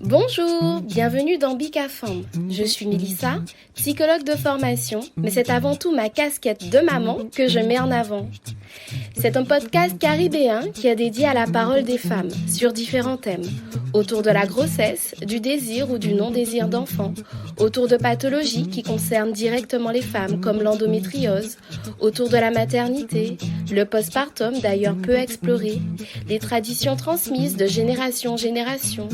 Bonjour, bienvenue dans Bicafam. Je suis Mélissa, psychologue de formation, mais c'est avant tout ma casquette de maman que je mets en avant. C'est un podcast caribéen qui est dédié à la parole des femmes sur différents thèmes, autour de la grossesse, du désir ou du non-désir d'enfant, autour de pathologies qui concernent directement les femmes comme l'endométriose, autour de la maternité, le postpartum d'ailleurs peu exploré, les traditions transmises de génération en génération,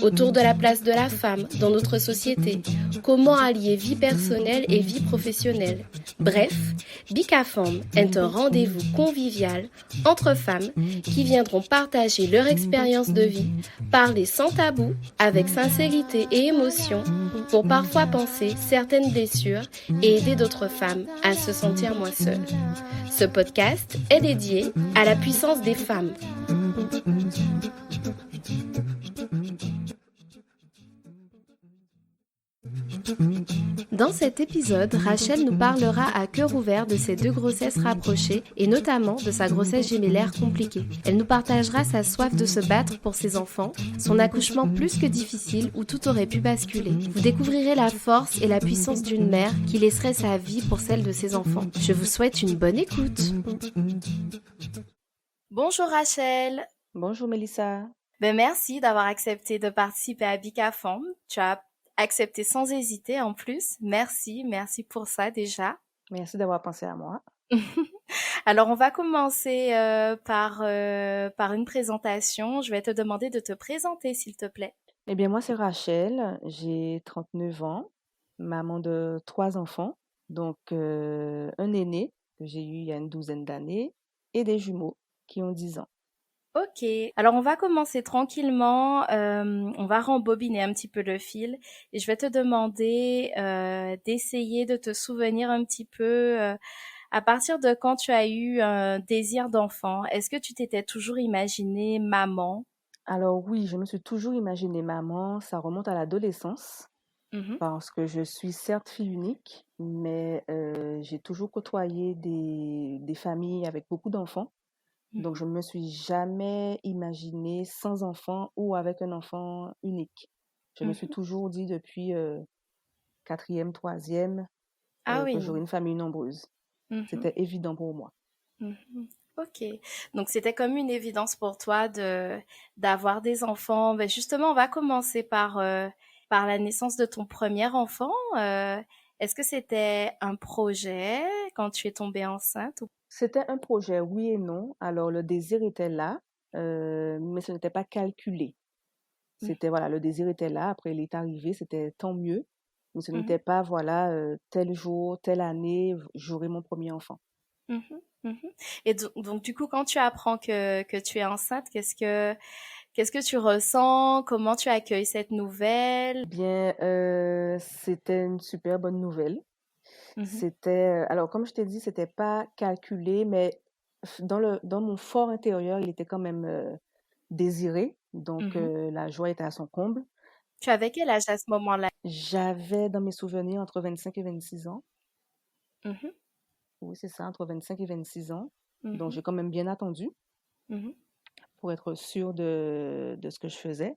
autour de la place de la femme dans notre société, comment allier vie personnelle et vie professionnelle. Bref, Bicafam est un rendez-vous convivial entre femmes qui viendront partager leur expérience de vie, parler sans tabou, avec sincérité et émotion, pour parfois penser certaines blessures et aider d'autres femmes à se sentir moins seules. Ce podcast est dédié à la puissance des femmes. Dans cet épisode, Rachel nous parlera à cœur ouvert de ses 2 grossesses rapprochées et notamment de sa grossesse gémellaire compliquée. Elle nous partagera sa soif de se battre pour ses enfants, son accouchement plus que difficile où tout aurait pu basculer. Vous découvrirez la force et la puissance d'une mère qui laisserait sa vie pour celle de ses enfants. Je vous souhaite une bonne écoute. Bonjour Rachel. Bonjour Mélissa. Merci d'avoir accepté de participer à Bicafam. Tu as accepté sans hésiter en plus. Merci pour ça déjà. Merci d'avoir pensé à moi. Alors on va commencer par une présentation. Je vais te demander de te présenter s'il te plaît. Eh bien moi c'est Rachel, j'ai 39 ans, maman de 3 enfants, donc un aîné que j'ai eu il y a une douzaine d'années et des jumeaux qui ont 10 ans. Ok, alors on va commencer tranquillement, on va rembobiner un petit peu le fil et je vais te demander d'essayer de te souvenir un petit peu à partir de quand tu as eu un désir d'enfant. Est-ce que tu t'étais toujours imaginé maman? Alors oui, je me suis toujours imaginée maman, ça remonte à l'adolescence Mhm, parce que je suis certes fille unique, mais j'ai toujours côtoyé des familles avec beaucoup d'enfants. Donc, je mhm. ne me suis jamais imaginée sans enfant ou avec un enfant unique. Je me suis Mhm. toujours dit depuis quatrième, troisième Ah que j'aurais oui. une famille nombreuse. Mhm, C'était évident pour moi. mhm. Ok. Donc c'était comme une évidence pour toi de d'avoir des enfants. Ben justement, on va commencer par la naissance de ton premier enfant. Est-ce que c'était un projet quand tu es tombée enceinte ou... C'était un projet, oui et non. Alors, le désir était là, mais ce n'était pas calculé. C'était, voilà, le désir était là. Après, il est arrivé, c'était tant mieux. Mais ce Mhm, n'était pas, voilà, tel jour, telle année, j'aurai mon premier enfant. mhm, mhm. Et donc, du coup, quand tu apprends que tu es enceinte, qu'est-ce que tu ressens? Comment tu accueilles cette nouvelle? Bien, c'était une super bonne nouvelle. Mhm, C'était, alors comme je t'ai dit, c'était pas calculé, mais dans mon fort intérieur, il était quand même désiré. Donc mhm. la joie était à son comble. Tu avais quel âge à ce moment-là? J'avais dans mes souvenirs entre 25 et 26 ans. Mhm, Oui, c'est ça, entre 25 et 26 ans. Donc mhm, j'ai quand même bien attendu mhm, pour être sûre de ce que je faisais.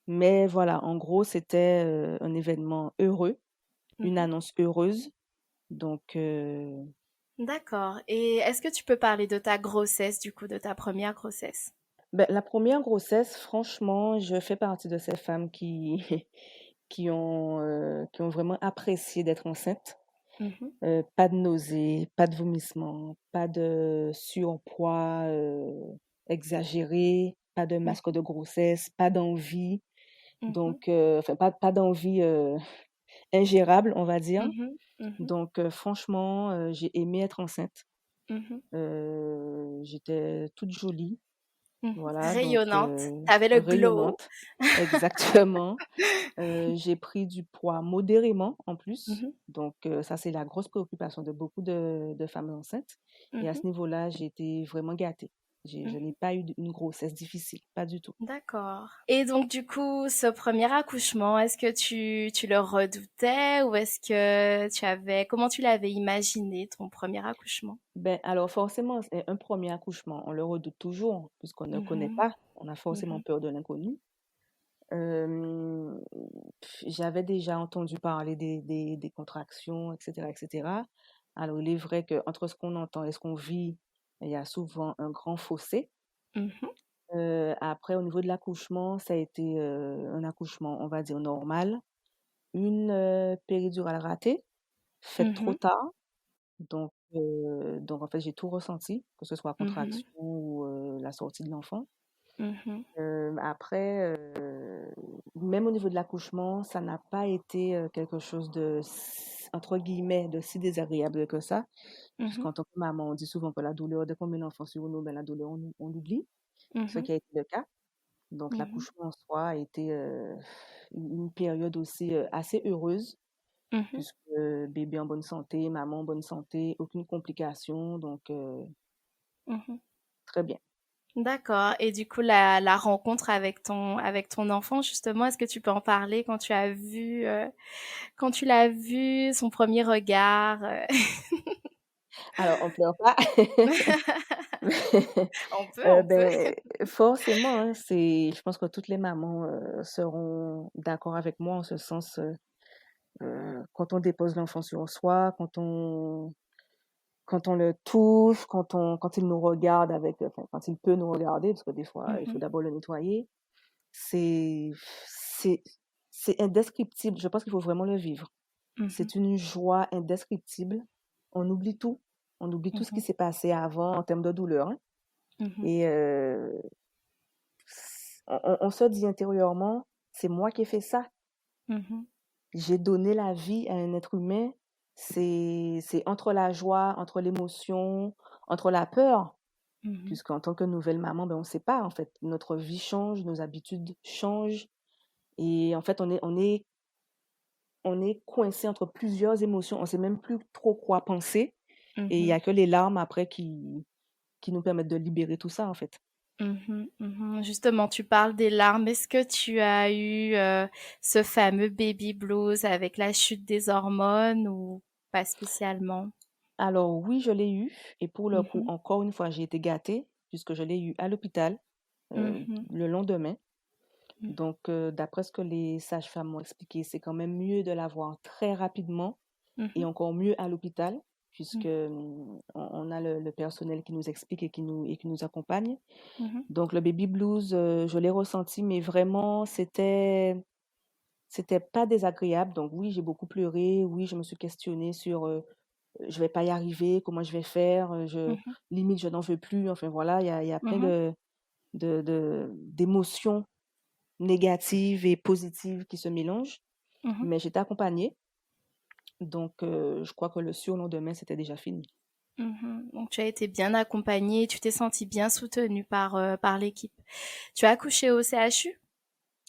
Mais voilà, en gros, c'était un événement heureux, une mhm. annonce heureuse. Donc D'accord. Et est-ce que tu peux parler de ta grossesse, du coup, de ta première grossesse? ben, la première grossesse, franchement, je fais partie de ces femmes qui, qui ont vraiment apprécié d'être enceinte. Mhm, Pas de nausées, pas de vomissements, pas de surpoids exagéré, pas de mhm, masque de grossesse, pas d'envie. mhm, Donc, enfin, pas d'envie ingérable, on va dire. mhm, mhm, Donc, franchement, j'ai aimé être enceinte. mhm, J'étais toute jolie. mhm. Voilà, donc Rayonnante. T'avais le glow. rayonnante, exactement. J'ai pris du poids modérément en plus, Mhm, donc ça, c'est la grosse préoccupation de beaucoup de femmes enceintes et à mhm. ce niveau-là, j'ai été vraiment gâtée. Je n'ai pas eu une grossesse difficile, pas du tout. D'accord. Et donc, du coup, ce premier accouchement, est-ce que tu le redoutais ou est-ce que comment tu l'avais imaginé, ton premier accouchement? Ben, alors forcément, c'est un premier accouchement, on le redoute toujours puisqu'on ne connaît Mhm, pas, on a forcément mhm, peur de l'inconnu. Euh, J'avais déjà entendu parler des contractions, etc., etc. Alors, il est vrai qu'entre ce qu'on entend et ce qu'on vit, il y a souvent un grand fossé. mhm, Après, au niveau de l'accouchement, ça a été un accouchement, on va dire, normal. Une péridurale ratée, faite trop mhm, tard. Donc en fait, j'ai tout ressenti, que ce soit mhm, contraction ou la sortie de l'enfant. mhm, Après, même au niveau de l'accouchement, ça n'a pas été quelque chose entre guillemets, de si désagréable que ça, mhm, puisqu'en tant que maman, on dit souvent que la douleur, dès qu'on met l'enfant sur nous, ben, la douleur, on l'oublie, ce mhm, qui a été le cas. Donc mhm, l'accouchement en soi a été une période aussi assez heureuse, mhm, puisque bébé en bonne santé, maman en bonne santé, aucune complication, donc mhm. très bien. D'accord. Et du coup, la rencontre avec ton enfant, justement, est-ce que tu peux en parler quand tu l'as vu, son premier regard? Alors, on pleure pas. On peut, on peut. Ben, forcément, hein, je pense que toutes les mamans seront d'accord avec moi en ce sens, quand on dépose l'enfant sur soi, quand on le touche, quand il nous regarde enfin, quand il peut nous regarder, parce que des fois, il faut Mhm, d'abord le nettoyer, c'est, c'est, c'est indescriptible. Je pense qu'il faut vraiment le vivre. mhm, C'est une joie indescriptible. On oublie tout. On oublie tout ce qui mhm, s'est passé avant en termes de douleur, hein. mhm, Et on se dit intérieurement, c'est moi qui ai fait ça. mhm, J'ai donné la vie à un être humain. C'est entre la joie, entre l'émotion, entre la peur, mhm, puisqu'en tant que nouvelle maman, ben, on ne sait pas, en fait. Notre vie change, nos habitudes changent. Et en fait, on est coincé entre plusieurs émotions. On ne sait même plus trop quoi penser. Et il n'y mhm, a que les larmes après qui nous permettent de libérer tout ça, en fait. mhm, mhm. Justement, tu parles des larmes. Est-ce que tu as eu ce fameux baby blues avec la chute des hormones ou pas spécialement? Alors oui, je l'ai eu. Et pour le coup, Mhm, encore une fois, j'ai été gâtée puisque je l'ai eu à l'hôpital mhm, le lendemain. mhm, Donc, d'après ce que les sages-femmes m'ont expliqué, c'est quand même mieux de l'avoir très rapidement et mhm, encore mieux à l'hôpital, puisque mhm, on a le personnel qui nous explique et qui nous accompagne. mhm, Donc, le baby blues, je l'ai ressenti, mais vraiment, c'était pas désagréable. Donc, oui, j'ai beaucoup pleuré. Oui, je me suis questionnée sur je vais pas y arriver, comment je vais faire, mhm, limite, je n'en veux plus. Enfin, voilà, il y a plein mhm, d'émotions négatives et positives qui se mélangent. mhm. Mais j'étais accompagnée, donc je crois que le surlendemain, c'était déjà fini. Mhm. Donc tu as été bien accompagnée, tu t'es sentie bien soutenue par l'équipe. Tu as accouché au CHU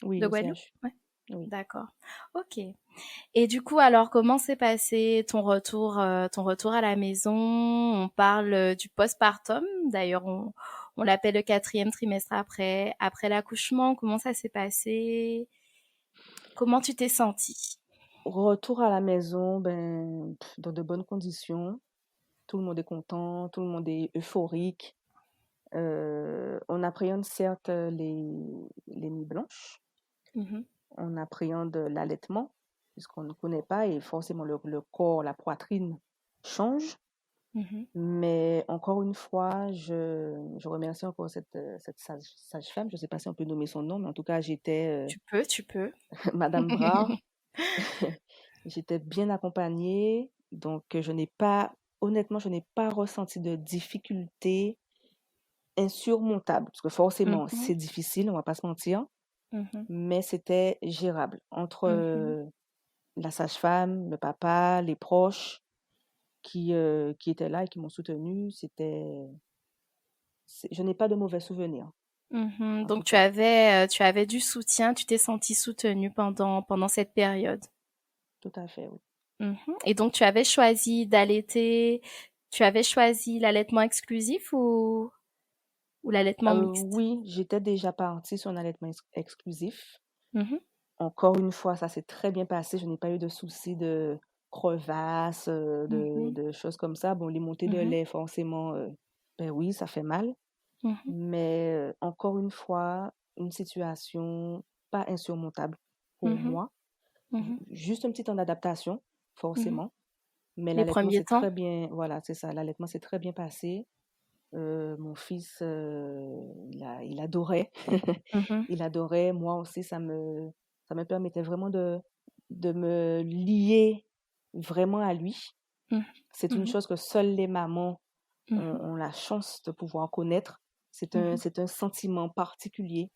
Oui, de au Guadeloupe? CHU. Ouais, Oui. d'accord. Ok. Et du coup, alors comment s'est passé ton retour à la maison? On parle du postpartum. D'ailleurs, on l'appelle le quatrième trimestre après l'accouchement. Comment ça s'est passé? Comment tu t'es sentie? Retour à la maison, ben, dans de bonnes conditions. Tout le monde est content, tout le monde est euphorique. On appréhende certes les nuits blanches, Mhm, on appréhende l'allaitement, puisqu'on ne connaît pas et forcément le corps, la poitrine change. mhm. Mais encore une fois, je remercie encore cette sage-femme. Je ne sais pas si on peut nommer son nom, mais en tout cas, j'étais Tu peux, tu peux. Madame Brard. J'étais bien accompagnée. Donc, honnêtement, je n'ai pas ressenti de difficulté insurmontable. Parce que forcément, Mhm, c'est difficile, on ne va pas se mentir, mhm, mais c'était gérable. Entre mhm. la sage-femme, le papa, les proches qui étaient là et qui m'ont soutenue, je n'ai pas de mauvais souvenirs, Mhm. en Donc tout cas. tu avais du soutien, tu t'es sentie soutenue pendant cette période. Tout à fait, oui. Mhm. Et donc tu avais choisi d'allaiter, tu avais choisi l'allaitement exclusif ou? ou l'allaitement mixte? Oui, j'étais déjà partie sur un allaitement exclusif. Mhm, Encore une fois, ça s'est très bien passé. Je n'ai pas eu de soucis de crevasses, mhm, de choses comme ça. Bon, les montées de mhm, lait, forcément, ben oui, ça fait mal. mhm, Mais encore une fois, une situation pas insurmontable pour mhm, moi. mhm, Juste un petit temps d'adaptation, mhm. forcément. Mais Les l'allaitement, premiers c'est temps? très bien, voilà, c'est ça, l'allaitement s'est très bien passé. Mon fils, il adorait. Mhm, Il adorait. Moi aussi, ça me permettait vraiment de me lier vraiment à lui. mhm, C'est une mhm, chose que seules les mamans mhm, ont la chance de pouvoir connaître. mhm, C'est un sentiment particulier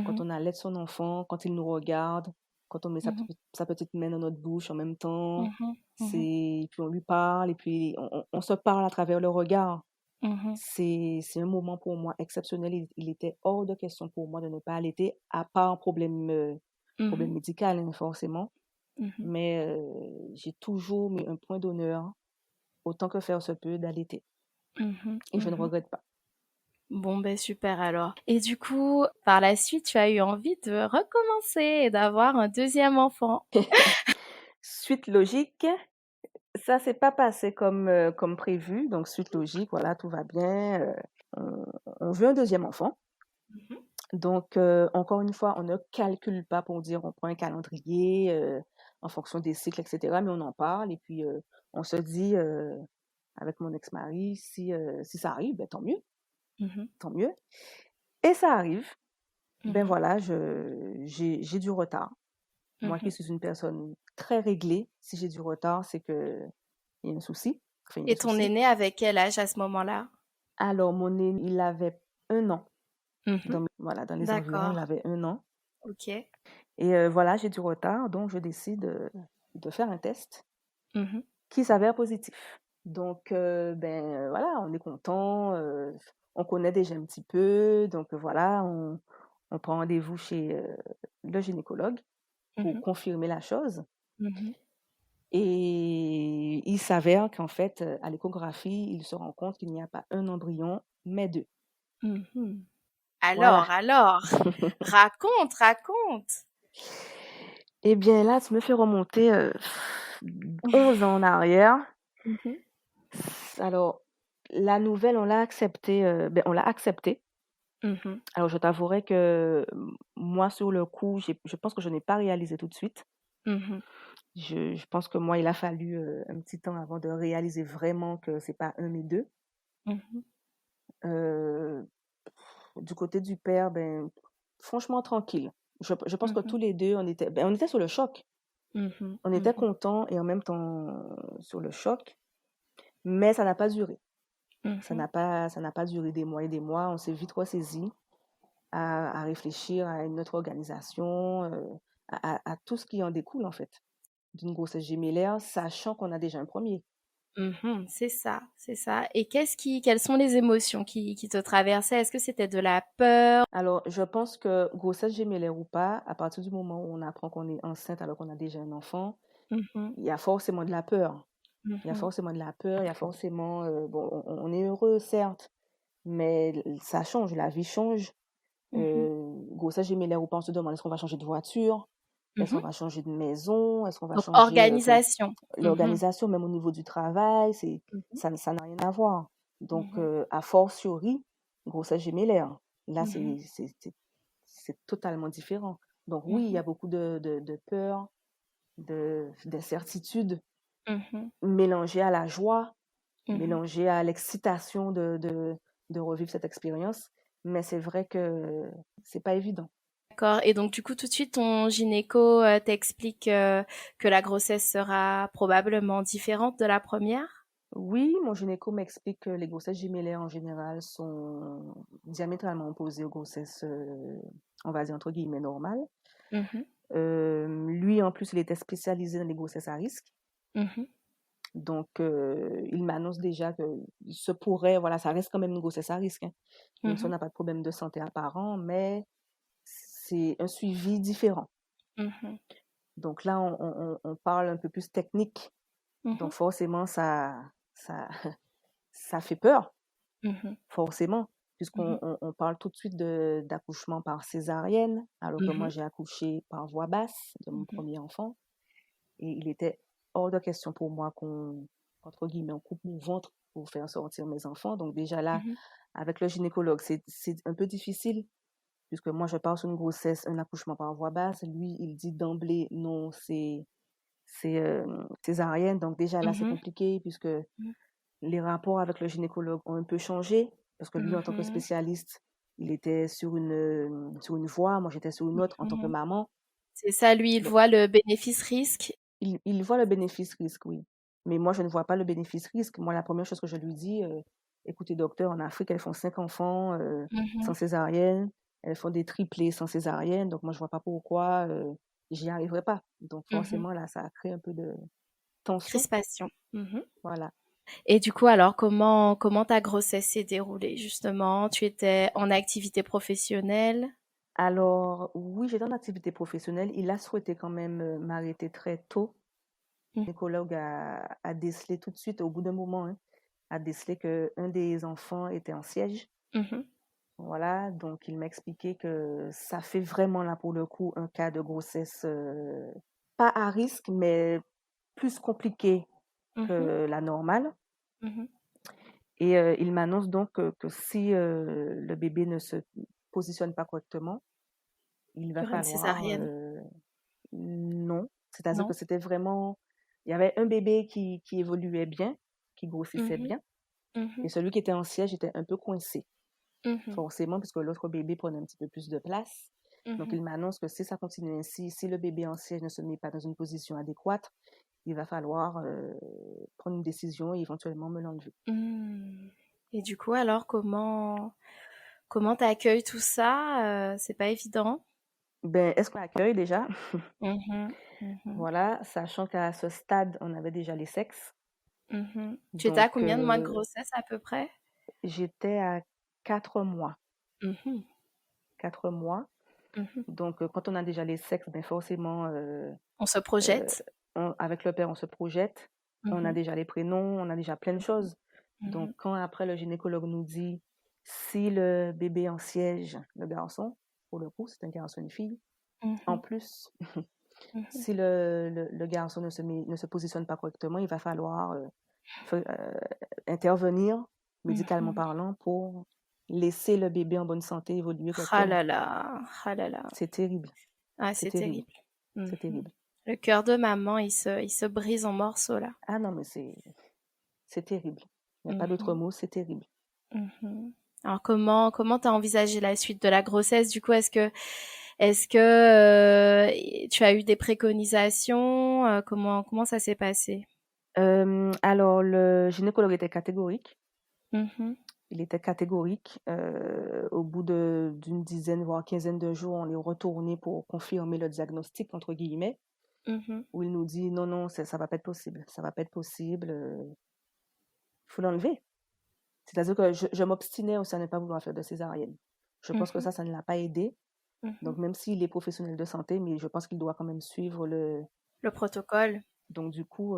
quand mhm, on allait son enfant, quand il nous regarde, quand on met mhm, sa petite main dans notre bouche en même temps. mhm, mhm, C'est, puis on lui parle et puis on se parle à travers le regard. mhm, C'est un moment pour moi exceptionnel. Il était hors de question pour moi de ne pas allaiter, à part problème mhm, médical, hein, forcément. mhm, Mais j'ai toujours mis un point d'honneur, autant que faire se peut, d'allaiter. mhm, Et je ne mhm. regrette pas. Bon, ben super alors. Et du coup, par la suite, tu as eu envie de recommencer et d'avoir un deuxième enfant. Suite logique, ça s'est pas passé comme prévu. Donc, suite logique, voilà, tout va bien. On veut un deuxième enfant. Mhm, Donc, encore une fois, on ne calcule pas pour dire on prend un calendrier en fonction des cycles, etc. Mais on en parle et puis on se dit avec mon ex-mari, si ça arrive, ben, tant mieux, mhm, tant mieux. Et ça arrive. Ben mhm, voilà, j'ai du retard. Moi qui mhm. suis une personne très réglée, si j'ai du retard, c'est que il y a un souci. Enfin, il y a un Et ton souci. aîné avait quel âge à ce moment-là? Alors, mon aîné, il avait 1 an. Mhm. Voilà, dans les environs, il D'accord. avait 1 an. Ok. Et voilà, j'ai du retard, donc je décide de faire un test Mhm, qui s'avère positif. Donc, voilà, on est content, on connaît déjà un petit peu, donc voilà, on prend rendez-vous chez le gynécologue pour mhm, confirmer la chose. mhm, Et il s'avère qu'en fait, à l'échographie, il se rend compte qu'il n'y a pas un embryon, mais deux. mhm. Voilà. Alors, raconte, raconte. Eh bien, là, tu me fais remonter 11 ans en arrière. Mhm, Alors, la nouvelle, on l'a acceptée. mhm, Alors, je t'avouerai que moi, sur le coup, je pense que je n'ai pas réalisé tout de suite. mhm, Je pense que moi, il a fallu un petit temps avant de réaliser vraiment que c'est pas un mais deux. mhm, Euh, du côté du père, ben, franchement, tranquille. Je pense que mhm, tous les deux, on était sur le choc. mhm, On était mhm, contents et en même temps sur le choc, mais ça n'a pas duré. mhm. Ça n'a pas duré des mois et des mois. On s'est vite ressaisi à réfléchir à une autre organisation, à tout ce qui en découle, en fait, d'une grossesse gémellaire, sachant qu'on a déjà un premier. Mhm, c'est ça, c'est ça. Et quelles sont les émotions qui te traversaient? Est-ce que c'était de la peur? Alors, je pense que grossesse gémellaire ou pas, à partir du moment où on apprend qu'on est enceinte alors qu'on a déjà un enfant, Mhm, il y a forcément de la peur. Il y a mhm, forcément de la peur, il y a forcément, bon, on est heureux, certes, mais ça change, la vie change. mhm, Grossesse gémellaire ou pas, on se demande est-ce qu'on va changer de voiture? Est-ce qu'on mhm. va changer de maison? Est-ce qu'on va Donc changer, enfin, organisation. Mhm, l'organisation, même au niveau du travail, mhm, ça n'a rien à voir. Donc, mhm, a fortiori, grossesse gémellaire. Là, mhm, c'est totalement différent. Donc, oui, il y mhm, a beaucoup de peur, d'incertitude, mhm, mélangées à la joie, mhm. mélangées à l'excitation de revivre cette expérience. Mais c'est vrai que c'est pas évident. D'accord. Et donc, du coup, tout de suite, ton gynéco t'explique que la grossesse sera probablement différente de la première? Oui, mon gynéco m'explique que les grossesses jumellaires en général sont diamétralement opposées aux grossesses, on va dire entre guillemets normales. Mhm, Lui, en plus, il était spécialisé dans les grossesses à risque. mhm, Donc, il m'annonce déjà que il se pourrait, voilà, ça reste quand même une grossesse à risque, hein, même si on mhm, n'a pas de problème de santé apparent, mais c'est un suivi différent. mhm, Donc là, on parle un peu plus technique. mhm, Donc forcément, ça fait peur, mhm, forcément. puisqu'on Mhm. on parle tout de suite d'accouchement par césarienne, alors que moi Mhm. j'ai accouché par voie basse de mon Mhm. premier enfant. Et il était hors de question pour moi entre guillemets, on coupe mon ventre pour faire sortir mes enfants. Donc déjà là, Mhm. avec le gynécologue, c'est un peu difficile, puisque moi je pars sur une grossesse, un accouchement par voie basse. Lui, il dit d'emblée non, c'est césarienne. Donc déjà là, c'est Mhm. compliqué, puisque les rapports avec le gynécologue ont un peu changé, parce que lui, en tant que Mhm. spécialiste, il était sur une voie, moi j'étais sur une autre en tant que Mhm. maman. C'est ça, lui, il Donc, voit le bénéfice-risque. il voit le bénéfice-risque, oui. Mais moi, je ne vois pas le bénéfice-risque. Moi, la première chose que je lui dis, écoutez, docteur, en Afrique, elles font 5 enfants sans Mhm. césarienne, elles font des triplés sans césarienne, donc moi, je vois pas pourquoi j'y arriverai pas. Donc Mhm. forcément, là, ça a créé un peu de tension. Crispation. Mhm. Voilà. Et du coup, alors, comment ta grossesse s'est déroulée, justement? Tu étais en activité professionnelle? Alors, oui, j'étais en activité professionnelle. Il a souhaité quand même m'arrêter très tôt. Mhm. Le gynécologue a décelé tout de suite, au bout d'un moment, hein, a décelé qu'un des enfants était en siège. Mhm. Voilà, donc il m'a expliqué que ça fait vraiment là pour le coup un cas de grossesse pas à risque, mais plus compliqué Mhm. que la normale. Mhm. Et il m'annonce donc que si le bébé ne se positionne pas correctement, il Il y va aurait une falloir césarienne? non. C'est-à-dire que Non? c'était vraiment, il y avait un bébé qui évoluait bien, qui grossissait Mhm. bien, et Mhm. celui qui était en siège était un peu coincé. Mhm. Forcément, puisque l'autre bébé prenait un petit peu plus de place. Donc, Mhm. il m'annonce que si ça continue ainsi, si le bébé en siège ne se met pas dans une position adéquate, il va falloir prendre une décision et éventuellement me l'enlever. Hmm. Et du coup, alors, comment t'accueilles tout ça? C'est pas évident. Ben, est-ce qu'on accueille déjà? Mhm. Mhm. Voilà, sachant qu'à ce stade, on avait déjà les sexes. Mhm. Tu étais à Donc, combien de mois de grossesse à peu près? j'étais à 4 mois. Mhm. 4 mois. Mhm. Donc, quand on a déjà les sexes, ben forcément, On se euh, projette. avec le père, on se projette. On a Mhm. déjà les prénoms, on a déjà plein de choses. Donc, Mhm. quand après le gynécologue nous dit si le bébé en siège, le garçon, pour le coup, c'est un garçon, une fille, en Mhm. plus, Mhm. si le garçon ne se positionne pas correctement, il va falloir intervenir, médicalement Mhm. parlant, pour laisser le bébé en bonne santé évoluer Ah correctement. là là, ah là là. C'est terrible, Ah, c'est c'est terrible, terrible. c'est Mhm. terrible. Le cœur de maman, il se brise en morceaux là. Ah non, mais c'est terrible. Il n'y a pas d'autre Mhm. mot, c'est terrible. Mhm. Alors comment t'as envisagé la suite de la grossesse? Du coup, est-ce que tu as eu des préconisations? Comment ça s'est passé? Alors, le gynécologue était catégorique. Mhm. Il était catégorique. Au bout d'une dizaine, voire quinzaine de jours, on est retourné pour confirmer le diagnostic, entre guillemets, Mhm. où il nous dit non, non, ça va pas être possible. Ça va pas être possible. Il faut l'enlever. C'est-à-dire que je m'obstinais aussi à ne pas vouloir faire de césarienne. Je pense que Mhm. ça ne l'a pas aidé. Mhm. Donc, même s'il est professionnel de santé, mais je pense qu'il doit quand même suivre le. Le protocole. Donc, du coup,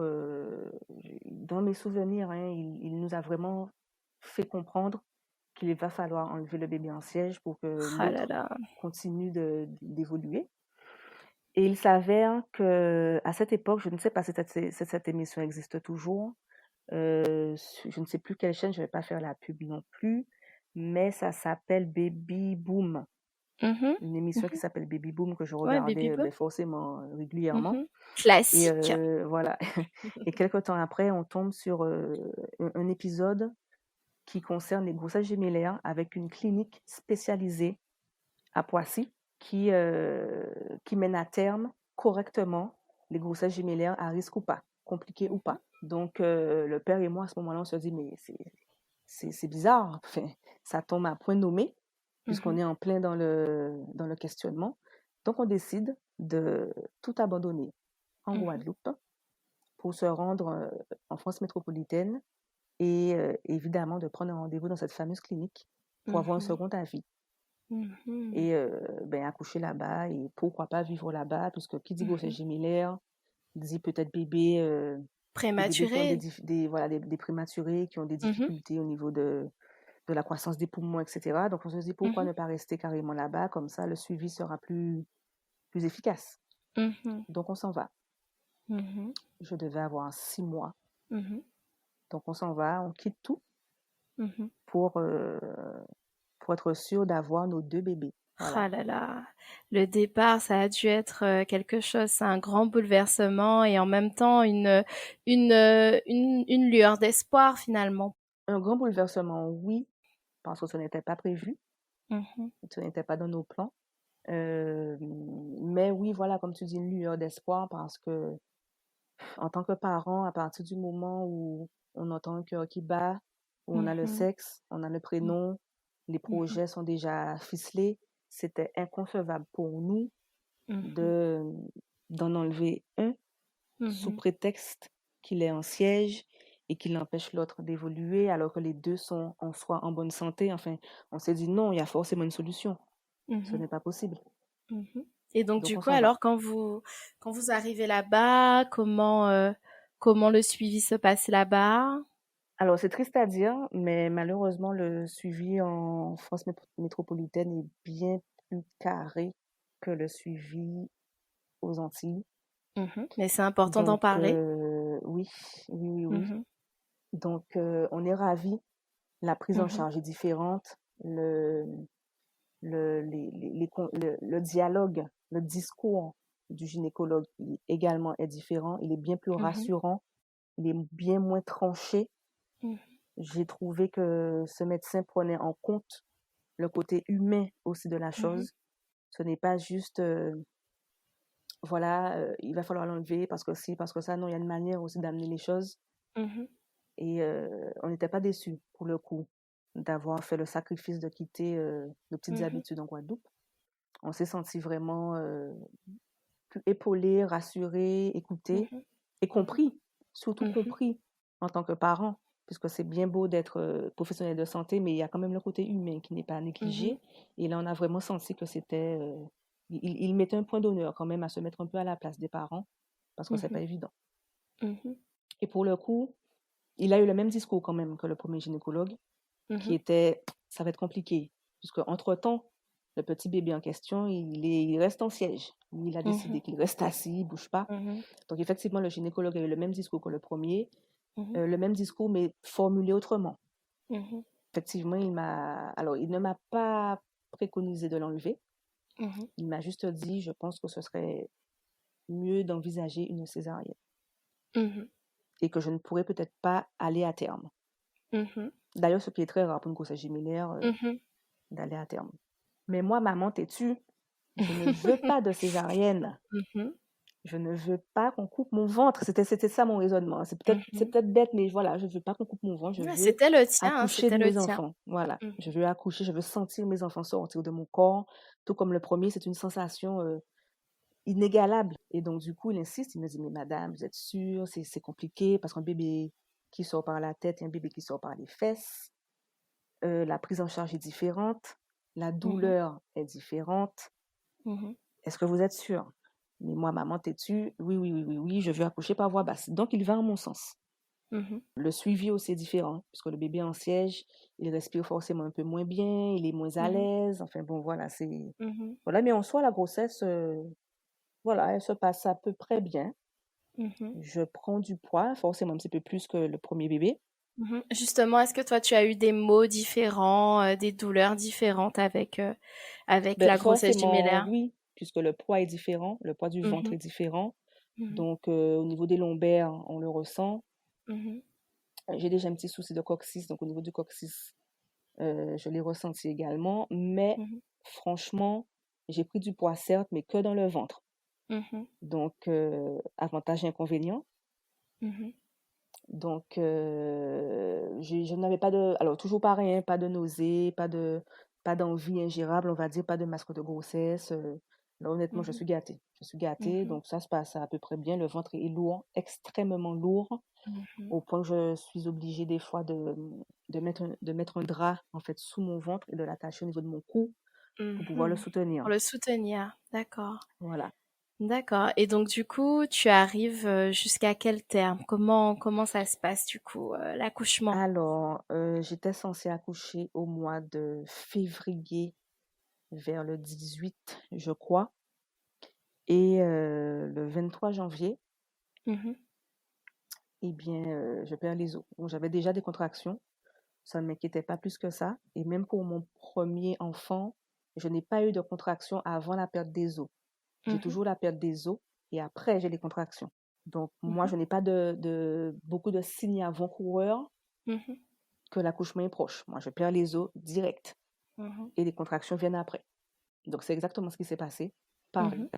dans mes souvenirs, hein, il nous a vraiment fait comprendre qu'il va falloir enlever le bébé en siège pour que Ah là l'autre là. continue d'évoluer. Et il s'avère que à cette époque, je ne sais pas si cette émission existe toujours, je ne sais plus quelle chaîne, je ne vais pas faire la pub non plus, mais ça s'appelle Baby Boom. Mhm. Une émission qui Mhm. s'appelle Baby Boom que je Ouais, baby regardais boom. ben, forcément régulièrement. Mhm. Et Classique. voilà. Et quelques temps après, on tombe sur un épisode qui concerne les grossesses gémellaires avec une clinique spécialisée à Poissy qui mène à terme correctement les grossesses gémellaires à risque ou pas, compliquées ou Mhm. pas. Donc, le père et moi, à ce moment-là, on se dit, mais c'est bizarre. Enfin, ça tombe à point nommé, puisqu'on Mhm. est en plein dans le questionnement. Donc, on décide de tout abandonner en Mhm. Guadeloupe pour se rendre en France métropolitaine et évidemment de prendre un rendez-vous dans cette fameuse clinique pour avoir un Mhm. second avis Mhm. et ben, accoucher là-bas et pourquoi pas vivre là-bas, puisque qui dit grossesse Mhm. gémellaire dit peut-être bébé, des bébés qui ont Prématuré. voilà, des prématurés qui ont des Mhm. difficultés au niveau de la croissance des poumons, etc. Donc, on se dit, pourquoi Mhm. ne pas rester carrément là-bas? Comme ça, le suivi sera plus efficace. Mhm. Donc, on s'en va. Mhm. Je devais avoir 6 mois. Mhm. Donc, on s'en va, on quitte tout Mhm. pour, euh, pour être sûr d'avoir nos 2 bébés. Voilà. Ah là là, le départ, ça a dû être quelque chose, c'est un grand bouleversement et en même temps une lueur d'espoir finalement. Un grand bouleversement, oui, parce que ce n'était pas prévu, Mhm. ce n'était pas dans nos plans. Mais oui, voilà, comme tu dis, une lueur d'espoir parce que en tant que parent, à partir du moment où on entend un cœur qui bat, où on a le Mhm. sexe, on a le prénom, les Mhm. projets sont déjà ficelés, c'était inconcevable pour nous Mhm. de d'en enlever un sous Mhm. prétexte qu'il est en siège et qu'il empêche l'autre d'évoluer alors que les deux sont en soi en bonne santé. Enfin, on s'est dit non, il y a forcément une solution. Ce Mhm. n'est pas possible. Mhm. Et donc Donc du on coup, s'en va. alors quand vous arrivez là-bas, comment le suivi se passe là-bas? Alors, c'est triste à dire, mais malheureusement, le suivi en France métropolitaine est bien plus carré que le suivi aux Antilles. Mhm. Mais c'est important d'en Donc, parler. oui, oui, oui, oui. Mhm. Donc, on est ravis. La prise en Mhm. charge est différente. Le, le dialogue, le discours du gynécologue également est différent. Il est bien plus Mhm. rassurant. Il est bien moins tranché. Mhm. J'ai trouvé que ce médecin prenait en compte le côté humain aussi de la Mhm. chose. Ce n'est pas juste, voilà, il va falloir l'enlever parce que si, parce que ça. Non, il y a une manière aussi d'amener les choses. Mhm. Et on n'était pas déçus, pour le coup, d'avoir fait le sacrifice de quitter nos petites Mhm. habitudes en Guadeloupe. On s'est senti vraiment plus épaulés, rassurés, écoutés Mhm. et compris, surtout Mhm. compris en tant que parents, puisque c'est bien beau d'être professionnel de santé, mais il y a quand même le côté humain qui n'est pas Mhm. négligé. Et là, on a vraiment senti que c'était... il mettait un point d'honneur quand même à se mettre un peu à la place des parents, parce que c'est pas Mhm. évident. Mhm. Et pour le coup, il a eu le même discours quand même que le premier gynécologue, qui Mhm. était, ça va être compliqué, puisque entre-temps, le petit bébé en question, il reste en siège. Lui, il a décidé Mhm. qu'il reste assis, il bouge pas. Mhm. Donc effectivement, le gynécologue a eu le même discours que le premier, Mhm. le même discours, mais formulé autrement. Mhm. Effectivement, alors il ne m'a pas préconisé de l'enlever. Mhm. Il m'a juste dit, je pense que ce serait mieux d'envisager une césarienne Mhm. et que je ne pourrais peut-être pas aller à terme. Mhm. D'ailleurs, ce qui est très rare pour une grossesse gémellaire, Mhm. d'aller à terme. Mais moi, maman têtue, je ne veux pas de césarienne. Mhm. Je ne veux pas qu'on coupe mon ventre. C'était ça mon raisonnement. C'est Mhm. peut-être bête, mais voilà, je ne veux pas qu'on coupe mon ventre. Je Ouais, veux c'était le tien, hein, accoucher de c'était le mes tien. enfants. Voilà, Mhm. je veux accoucher, je veux sentir mes enfants sortir de mon corps. Tout comme le premier, c'est une sensation inégalable. Et donc, du coup, il insiste, il me dit, mais madame, vous êtes sûre, c'est compliqué parce qu'un bébé qui sort par la tête et un bébé qui sort par les fesses, la prise en charge est différente, la Mhm. douleur est différente. Mhm. Est-ce que vous êtes sûre? Mais moi, maman têtue, oui, oui, oui, oui, oui, je veux accoucher par voie basse. Donc, il va en mon sens. Mhm. Le suivi aussi est différent, puisque le bébé en siège, il respire forcément un peu moins bien, il est moins à Mhm. l'aise. Enfin bon, voilà, c'est... Mhm. Voilà, mais en soi, la grossesse, voilà, elle se passe à peu près bien. Mhm. Je prends du poids, forcément un petit peu plus que le premier bébé. Mhm. Justement, est-ce que toi, tu as eu des maux différents, des douleurs différentes avec Ben, la grossesse forcément, gémellaire? oui, puisque le poids est différent, le poids du ventre Mhm. est différent. Mhm. Donc, au niveau des lombaires, on le ressent. Mhm. J'ai déjà un petit souci de coccyx, donc au niveau du coccyx, je l'ai ressenti également. Mais Mhm. franchement, j'ai pris du poids, certes, mais que dans le ventre. Mhm. Donc, avantage et inconvénient. Mhm. Donc, je n'avais pas de... Alors, toujours pareil, hein, pas de nausées, pas d'envie ingérable, on va dire, pas de masque de grossesse. Là, honnêtement, je Mhm. suis gâtée. Je suis gâtée, Mhm. donc ça se passe à peu près bien. Le ventre est lourd, extrêmement lourd, Mhm. au point que je suis obligée des fois de mettre un drap, en fait, sous mon ventre et de l'attacher au niveau de mon cou pour pouvoir le Mhm. Pour soutenir. le soutenir, d'accord. Voilà. D'accord. Et donc, du coup, tu arrives jusqu'à quel terme? Comment ça se passe, du coup, l'accouchement? Alors, j'étais censée accoucher au mois de février, vers le 18, je crois. Et le 23 janvier, Mhm, eh bien, je perds les os. Donc, j'avais déjà des contractions. Ça ne m'inquiétait pas plus que ça. Et même pour mon premier enfant, je n'ai pas eu de contractions avant la perte des os. J'ai mhm, toujours la perte des os et après, j'ai les contractions. Donc, moi, mhm, je n'ai pas beaucoup de signes avant-coureurs mhm, que l'accouchement est proche. Moi, je perds les os direct mhm, et les contractions viennent après. Donc, c'est exactement ce qui s'est passé. Pareil. mhm,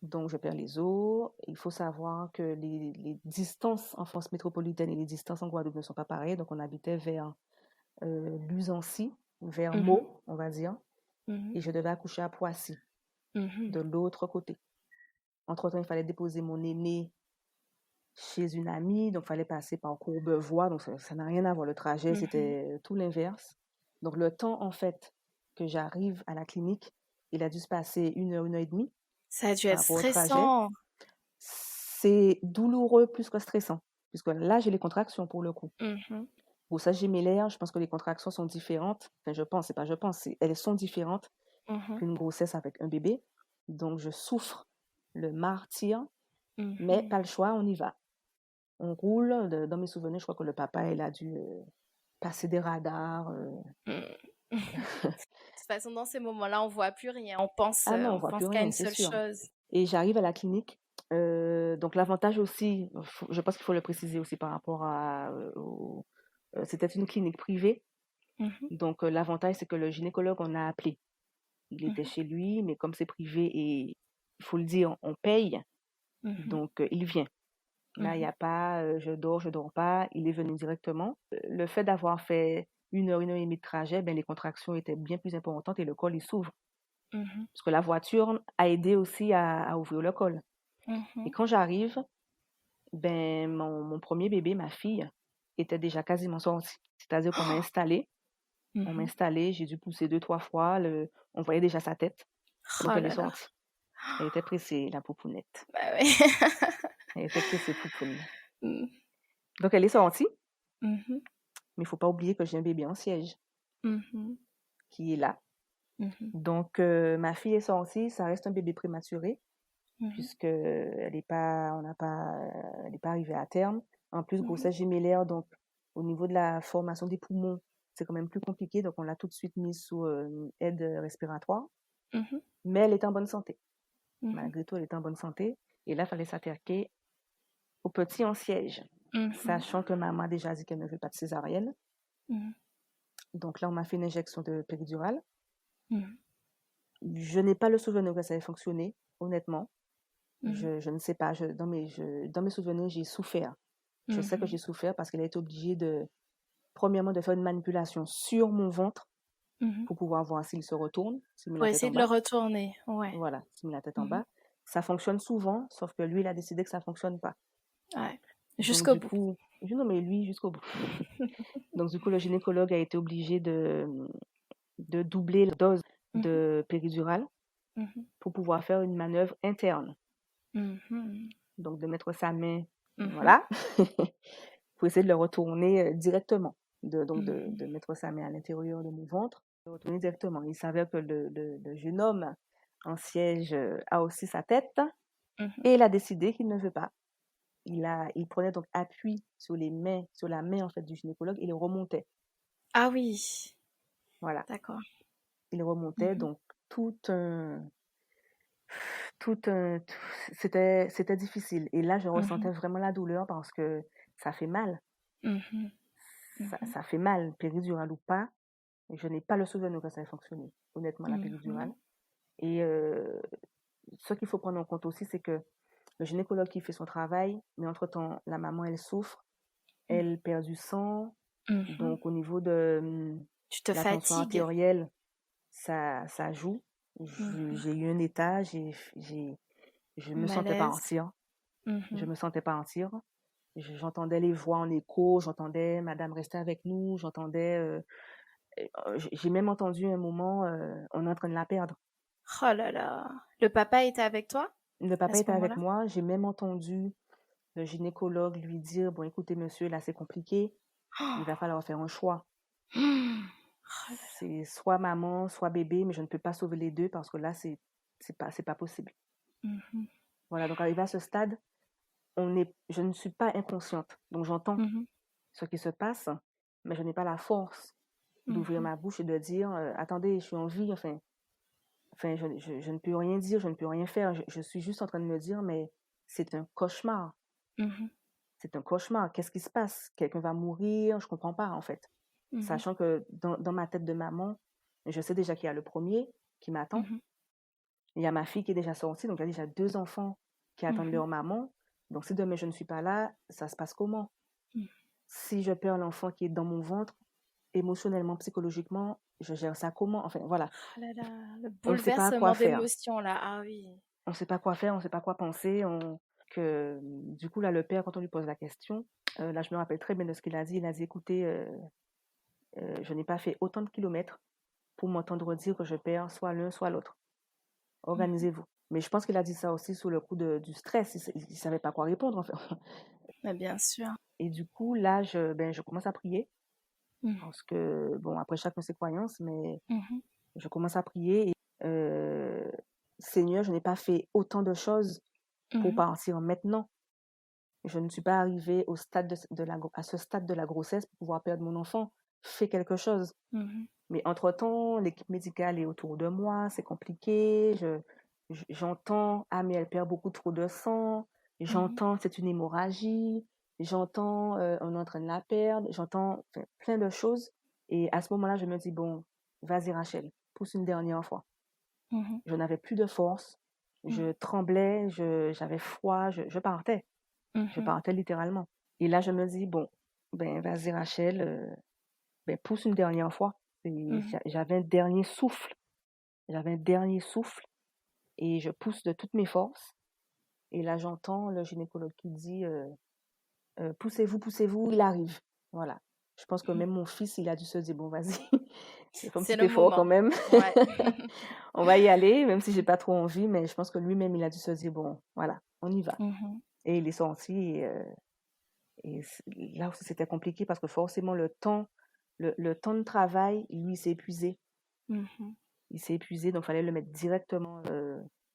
Donc, je perds les os. Il faut savoir que les distances en France métropolitaine et les distances en Guadeloupe ne sont pas pareilles. Donc, on habitait vers Luzancy, vers mhm, Meaux, on va dire. mhm, Et je devais accoucher à Poissy, mhm, de l'autre côté. Entre-temps, il fallait déposer mon aîné chez une amie. Donc, il fallait passer par Courbevoie. Donc, ça n'a rien à voir. Le trajet, mhm. c'était tout l'inverse. Donc, le temps, en fait, que j'arrive à la clinique, il a dû se passer une heure et demie Ça a dû par être rapport au trajet. stressant. C'est douloureux plus que stressant, puisque là, j'ai les contractions pour le coup. Mhm, Grossesse gémellaire, je pense que les contractions sont différentes. Enfin, elles sont différentes mhm, qu'une grossesse avec un bébé. Donc, je souffre le martyre, mais mhm. pas le choix, on y va. On roule. Dans mes souvenirs, je crois que le papa, il a dû passer des radars. Mm. De toute façon, dans ces moments-là, on voit plus rien. Ah non, on On voit plus pense qu'à rien, une c'est seule sûr. chose. Et j'arrive à la clinique. Donc, l'avantage aussi, je pense qu'il faut le préciser aussi par rapport c'était une clinique privée. Mhm, Donc, l'avantage, c'est que le gynécologue, on a appelé. Il était mhm, chez lui, mais comme c'est privé et il faut le dire, on paye, mhm, donc il vient. Là, il n'y mhm, a pas je dors pas, il est venu directement. Le fait d'avoir fait une heure et demie de trajet, ben, les contractions étaient bien plus importantes et le col, il s'ouvre. mhm, Parce que la voiture a aidé aussi à ouvrir le col. Et mhm. quand j'arrive, ben, mon premier bébé, ma fille, était déjà quasiment sorti. C'est-à-dire qu'on m'a installée. On m'a Mhm. installée, j'ai dû pousser deux, trois fois. On voyait déjà sa tête. Donc, Oh elle est là là. sortie. Elle était pressée, la poupounette. Bah ouais. Elle était pressée, poupoune. Mm. Donc, elle est sortie, Mhm, mais il ne faut pas oublier que j'ai un bébé en siège mhm, qui est là. mhm, Donc, ma fille est sortie, ça reste un bébé prématuré, mhm, puisque elle n'est pas arrivée à terme. En plus, mhm, grossesse gémellaire, donc, au niveau de la formation des poumons, c'est quand même plus compliqué. Donc, on l'a tout de suite mise sous aide respiratoire. mhm, Mais elle est en bonne santé. mhm, Malgré tout, elle est en bonne santé. Et là, il fallait s'attaquer au petit en siège, mhm, sachant que maman a déjà dit qu'elle ne veut pas de césarienne. mhm, Donc là, on m'a fait une injection de péridurale. mhm, Je n'ai pas le souvenir que ça ait fonctionné, honnêtement. mhm, Je ne sais pas. Dans mes souvenirs, j'ai souffert. Je sais que mhm, j'ai souffert parce qu'elle a été obligée premièrement, de faire une manipulation sur mon ventre mhm. pour pouvoir voir s'il se retourne, s'il met Pour la tête essayer en de le bas. retourner, ouais. Voilà, s'il met la tête en Mhm. bas. Ça fonctionne souvent, sauf que lui, il a décidé que ça ne fonctionne pas. Ouais. Donc, Jusqu'au du bout. coup, non, mais lui, jusqu'au bout. Donc, du coup, le gynécologue a été obligé de doubler la dose Mhm, de péridurale mhm, pour pouvoir faire une manœuvre interne. mhm, Donc, de mettre sa main, mhm, voilà, pour essayer de le retourner directement. De mhm, mettre sa main à l'intérieur de mon ventre, de retourner directement. Il s'avère que le jeune homme en siège a aussi sa tête mhm. et il a décidé qu'il ne veut pas. Il prenait donc appui sur la main en fait du gynécologue et il remontait. Ah oui, Voilà, d'accord. il remontait Mhm, donc tout un, tout un, c'était difficile. Et là, je mhm, ressentais vraiment la douleur parce que ça fait mal. mhm, mhm, Ça fait mal, péridurale ou pas. Je n'ai pas le souvenir que ça ait fonctionné, honnêtement, la péridurale. mhm, Et ce qu'il faut prendre en compte aussi, c'est que le gynécologue qui fait son travail, mais entre-temps, la maman, elle souffre, elle perd du sang. mhm. Donc, au niveau de Tu te la tension fatigues. artérielle, ça joue. Mhm. J'ai eu un état, je me sentais pas en Malaise. tir. Je Mhm. me sentais pas en tir. J'entendais les voix en écho, j'entendais Madame rester avec nous, j'ai même entendu un moment, on est en train de la perdre. Oh là là. Le papa était avec toi? Le à papa ce était avec moment-là? moi. J'ai même entendu le gynécologue lui dire, bon, écoutez, monsieur, là, c'est compliqué. Il va falloir faire un choix. Oh là là. C'est soit maman, soit bébé, mais je ne peux pas sauver les deux parce que là, c'est pas possible. Mhm, Voilà, donc arrivé à ce stade, je ne suis pas inconsciente. Donc j'entends mhm, ce qui se passe, mais je n'ai pas la force d'ouvrir mhm, ma bouche et de dire, attendez, je suis en vie, enfin, je ne peux rien dire, je ne peux rien faire. Je suis juste en train de me dire, mais c'est un cauchemar. mhm, C'est un cauchemar. Qu'est-ce qui se passe? Quelqu'un va mourir? Je comprends pas, en fait. mhm, Sachant que dans ma tête de maman, je sais déjà qu'il y a le premier qui m'attend. mhm, Il y a ma fille qui est déjà sortie, donc il y a déjà 2 enfants qui attendent mhm, leur maman. Donc si demain je ne suis pas là, ça se passe comment? mhm. Si je perds l'enfant qui est dans mon ventre, émotionnellement, psychologiquement, je gère ça comment? Enfin, voilà. Oh là là, le On ne sait pas quoi bouleversement faire. d'émotions là. Ah oui. On ne sait pas quoi faire, on ne sait pas quoi penser. Du coup, là, le père, quand on lui pose la question, là, je me rappelle très bien de ce qu'il a dit. Il a dit, écoutez, je n'ai pas fait autant de kilomètres pour m'entendre dire que je perds soit l'un, soit l'autre. Mhm. Organisez-vous. Mais je pense qu'il a dit ça aussi sous le coup du stress. Il ne savait pas quoi répondre, en fait. Mais bien sûr. Et du coup, là, je commence à prier. Mhm, Parce que, bon, après chacun ses croyances, mais mhm, je commence à prier. Et, Seigneur, je n'ai pas fait autant de choses pour mhm, partir maintenant. Je ne suis pas arrivée à ce stade de la grossesse pour pouvoir perdre mon enfant. Fais quelque chose. mhm, Mais entre-temps, l'équipe médicale est autour de moi, c'est compliqué. J'entends, ah, mais elle perd beaucoup trop de sang. mhm, J'entends, c'est une hémorragie. J'entends, on est en train de la perdre. J'entends enfin, plein de choses. Et à ce moment-là, je me dis, bon, vas-y, Rachel, pousse une dernière fois. mhm, Je n'avais plus de force. Je tremblais, j'avais froid, je partais. Je mhm, partais littéralement. Et là, je me dis, bon, ben, vas-y, Rachel, ben, pousse une dernière fois. Et mhm. j'avais un dernier souffle. J'avais un dernier souffle et je pousse de toutes mes forces. Et là, j'entends le gynécologue qui dit, poussez-vous, poussez-vous, il arrive. Voilà. Je pense que même mon fils, il a dû se dire, bon, vas-y, fais un C'est petit le effort quand moment. même. Ouais. On va y aller, même si j'ai pas trop envie, mais je pense que lui-même, il a dû se dire, bon, voilà, on y va. Mhm, Et il est sorti et là aussi, c'était compliqué parce que forcément, le temps de travail, lui, il s'est épuisé. mhm, Il s'est épuisé, donc il fallait le mettre directement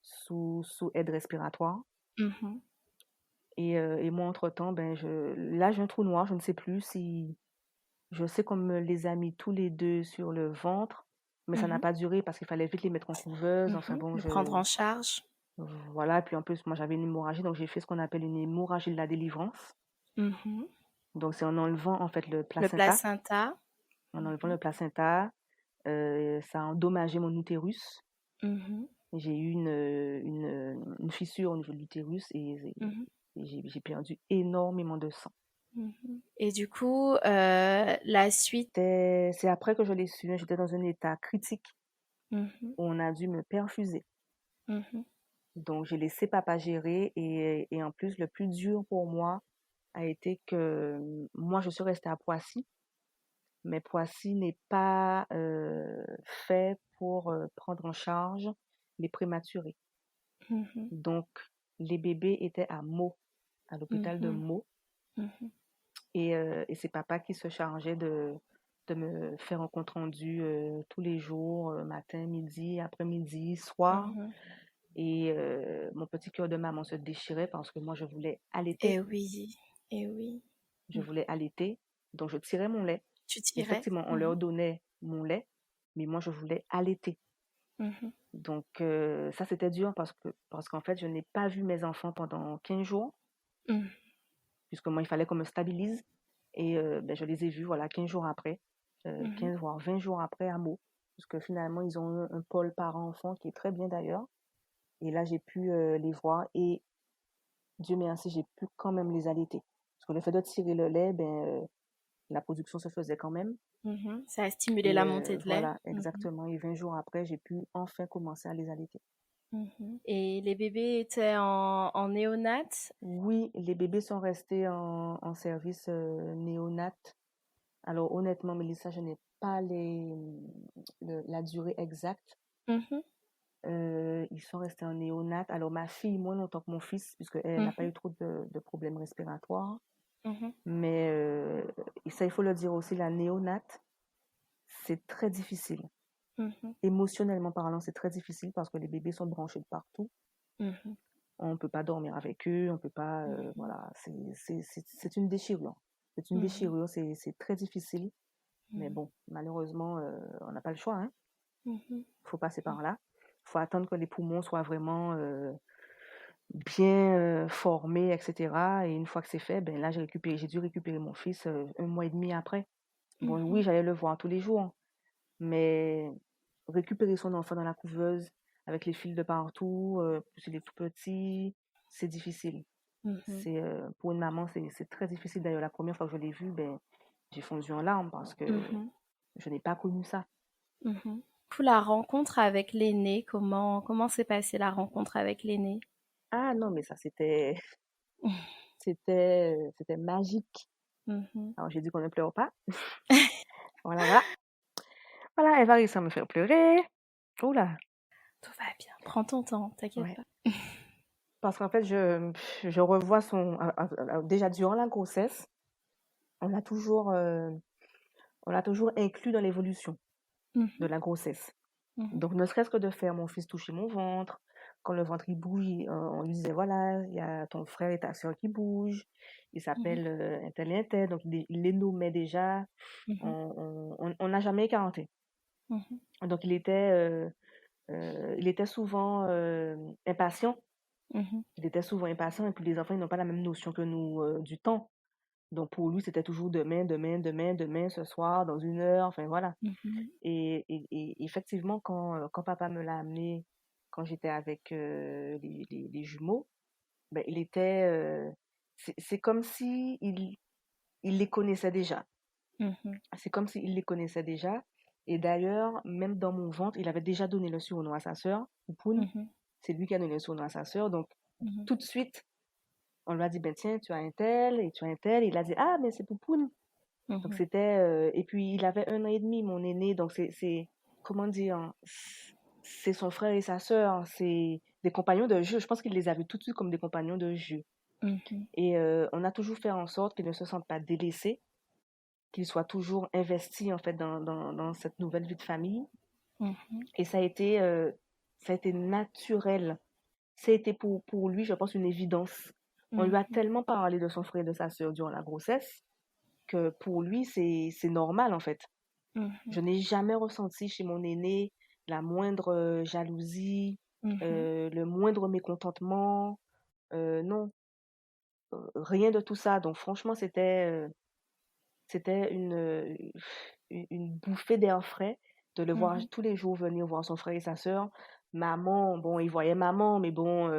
sous aide respiratoire. mhm, Et moi, entre-temps, là, j'ai un trou noir. Je ne sais plus si... Je sais qu'on me les a mis tous les deux sur le ventre, mais ça n'a mhm, pas duré parce qu'il fallait vite les mettre en couveuse. Enfin mhm. bon, Le prendre en charge. voilà. Puis en plus, moi, j'avais une hémorragie, donc j'ai fait ce qu'on appelle une hémorragie de la délivrance. Mhm. Donc, c'est en enlevant, en fait, le Le placenta. placenta. En enlevant Mhm, le placenta, ça a endommagé mon utérus. mhm, J'ai eu une fissure au niveau de l'utérus mhm, et j'ai perdu énormément de sang. mhm. Et du coup, la suite. C'est après que je l'ai su, hein, j'étais dans un état critique Mhm, où on a dû me perfuser. mhm, Donc, j'ai laissé papa gérer et en plus, le plus dur pour moi a été que moi, je suis restée à Poissy, mais Poissy n'est pas fait pour prendre en charge les prématurés. mhm, Donc, les bébés étaient à Meaux, à l'hôpital de mhm, Meaux. mhm, Et c'est papa qui se chargeait de me faire un compte rendu tous les jours, matin, midi, après-midi, soir. mhm. Et mon petit cœur de maman se déchirait parce que moi, je voulais allaiter. Eh oui, eh oui. Je Mhm. voulais allaiter. Donc, je tirais mon lait. Tu tirais. Effectivement, on leur Mhm, donnait mon lait, mais moi, je voulais allaiter. mhm, Donc, ça, c'était dur parce qu'en fait, je n'ai pas vu mes enfants pendant 15 jours, mhm, puisque moi, il fallait qu'on me stabilise. Et je les ai vus, voilà, 15 jours après, mhm. 15 voire 20 jours après à Meaux, parce que finalement, ils ont un pôle parent-enfant qui est très bien d'ailleurs. Et là, j'ai pu les voir et Dieu merci, j'ai pu quand même les allaiter. Parce que le fait de tirer le lait, la production se faisait quand même. Mhm. Ça a stimulé Et la montée de lait. voilà, Mhm, exactement. Et 20 jours après, j'ai pu enfin commencer à les allaiter. mhm. Et les bébés étaient en néonat. Oui, les bébés sont restés en service néonat. Alors honnêtement, Mélissa, je n'ai pas la durée exacte. Mhm, Ils sont restés en néonat. Alors, ma fille, moins longtemps que mon fils, puisqu'elle n'a pas Mhm, eu trop de problèmes respiratoires. mhm, Mais et ça, il faut le dire aussi, la néonate, c'est très difficile. mhm, Émotionnellement parlant, c'est très difficile parce que les bébés sont branchés de partout. mhm, On ne peut pas dormir avec eux, on peut pas, mhm, voilà, c'est une déchirure. C'est une mhm, déchirure, c'est très difficile. Mais mhm, bon, malheureusement, on n'a pas le choix, hein. mhm, Il faut passer par là. Il faut attendre que les poumons soient vraiment bien formés, etc. Et une fois que c'est fait, ben là, j'ai dû récupérer mon fils 1 mois et demi après. Bon, oui, mhm, j'allais le voir tous les jours, mais récupérer son enfant dans la couveuse avec les fils de partout, plus il est tout petit, c'est difficile. mhm, Pour une maman, c'est très difficile. D'ailleurs, la première fois que je l'ai vu, ben, j'ai fondu en larmes parce que mhm, je n'ai pas connu ça. mhm. Pour la rencontre avec l'aîné, comment s'est passée la rencontre avec l'aîné? Ah non, mais ça, c'était magique. Mhm. Alors, j'ai dit qu'on ne pleure pas. Voilà, voilà. Voilà, elle va réussir à me faire pleurer. Oula, Tout va bien. Prends ton temps, t'inquiète ouais. pas. Parce qu'en fait, je revois déjà durant la grossesse, on l'a toujours, euh, on l'a toujours inclus dans l'évolution de Mhm, la grossesse. mhm, Donc, ne serait-ce que de faire mon fils toucher mon ventre, quand le ventre il bouge, on lui disait voilà, il y a ton frère et ta soeur qui bougent, il mhm, s'appelle un tel et un tel, donc il les nommait déjà, mhm, on n'a jamais écarté. mhm, Donc, il était souvent impatient. mhm, Il était souvent impatient et puis les enfants ils n'ont pas la même notion que nous du temps. Donc, pour lui, c'était toujours demain, demain, demain, demain, ce soir, dans 1 heure, enfin voilà. mhm, Et effectivement, quand papa me l'a amené, quand j'étais avec les jumeaux, ben, c'est comme si il les connaissait déjà. mhm, C'est comme s'il les connaissait déjà. Et d'ailleurs, même dans mon ventre, il avait déjà donné le surnom à sa sœur, Poupoune. mhm, C'est lui qui a donné le surnom à sa sœur. Donc, mhm, tout de suite, on lui a dit, ben tiens, tu as un tel et tu as un tel. Et il a dit, ah, mais c'est Poupoune. Donc, mhm, c'était. Et puis, il avait 1 an et demi, mon aîné. Donc, comment dire, c'est son frère et sa sœur. C'est des compagnons de jeu. Je pense qu'il les a vus tout de suite comme des compagnons de jeu. mhm, Et on a toujours fait en sorte qu'ils ne se sentent pas délaissés, qu'ils soient toujours investis, en fait, dans cette nouvelle vie de famille. mhm, Et ça a été naturel. Ça a été pour lui, je pense, une évidence. On lui a mhm, tellement parlé de son frère et de sa sœur durant la grossesse que pour lui, c'est normal, en fait. mhm, Je n'ai jamais ressenti chez mon aîné la moindre jalousie, mhm, le moindre mécontentement. Non, rien de tout ça. Donc franchement, c'était une bouffée d'air frais de le voir mhm, tous les jours venir voir son frère et sa sœur. Maman, bon, il voyait maman, mais bon,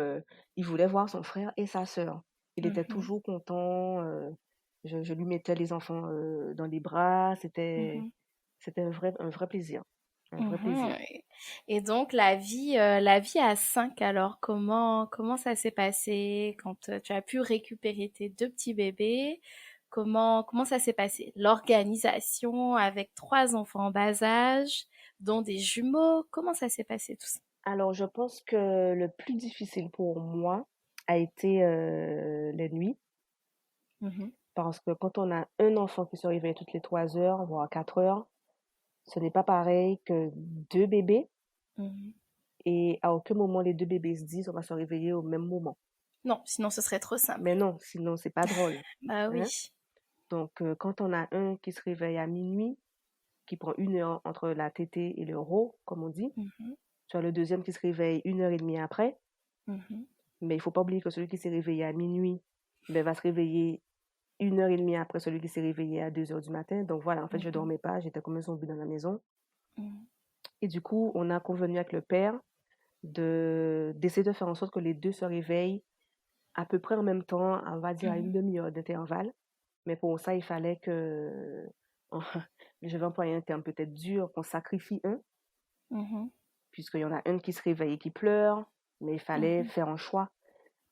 il voulait voir son frère et sa sœur. Il était mhm, toujours content. Je lui mettais les enfants dans les bras. mhm, C'était un vrai plaisir. Un vrai mhm. plaisir. Et donc la vie à 5, alors comment ça s'est passé quand tu as pu récupérer tes deux petits bébés? Comment ça s'est passé? L'organisation avec trois enfants en bas âge, dont des jumeaux, comment ça s'est passé tout ça? Alors, je pense que le plus difficile pour moi a été les nuits, Mhm, parce que quand on a un enfant qui se réveille toutes les 3 heures, voire 4 heures, ce n'est pas pareil que deux bébés, mhm. et à aucun moment les deux bébés se disent on va se réveiller au même moment. Non, sinon ce serait trop Mais simple. non, sinon c'est pas drôle, Bah hein. oui. Donc, quand on a un qui se réveille à minuit, qui prend 1 heure entre la tétée et le ro, comme on dit, Mhm, tu as le deuxième qui se réveille 1 heure et demie après, mhm, mais il faut pas oublier que celui qui s'est réveillé à minuit, ben, va se réveiller 1 heure et demie après celui qui s'est réveillé à 2 heures du matin. Donc voilà, en fait, je mhm, dormais pas, j'étais comme un zombie dans la maison. mhm, Et du coup, on a convenu avec le père d'essayer de faire en sorte que les deux se réveillent à peu près en même temps, on va dire à mhm, une demi-heure d'intervalle. Mais pour ça, il fallait que, je vais employer un terme peut-être dur, qu'on sacrifie un, mhm, puisqu'il y en a un qui se réveille et qui pleure, mais il fallait mhm, faire un choix.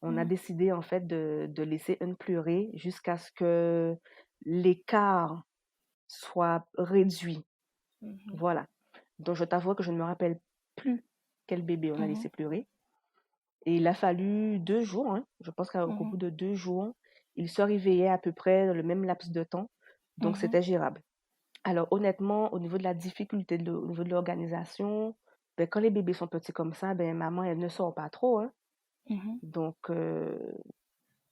On a mhm, décidé en fait de laisser un pleurer jusqu'à ce que l'écart soit réduit. mhm, Voilà. Donc je t'avoue que je ne me rappelle plus quel bébé on a Mhm. laissé pleurer. Et il a fallu 2 jours, hein. Je pense qu'au Mhm. bout de 2 jours, il se réveillait à peu près dans le même laps de temps. Donc, Mhm. c'était gérable. Alors, honnêtement, au niveau de la difficulté, au niveau de l'organisation, ben, quand les bébés sont petits comme ça, ben, maman, elle ne sort pas trop, hein. Mhm. Donc,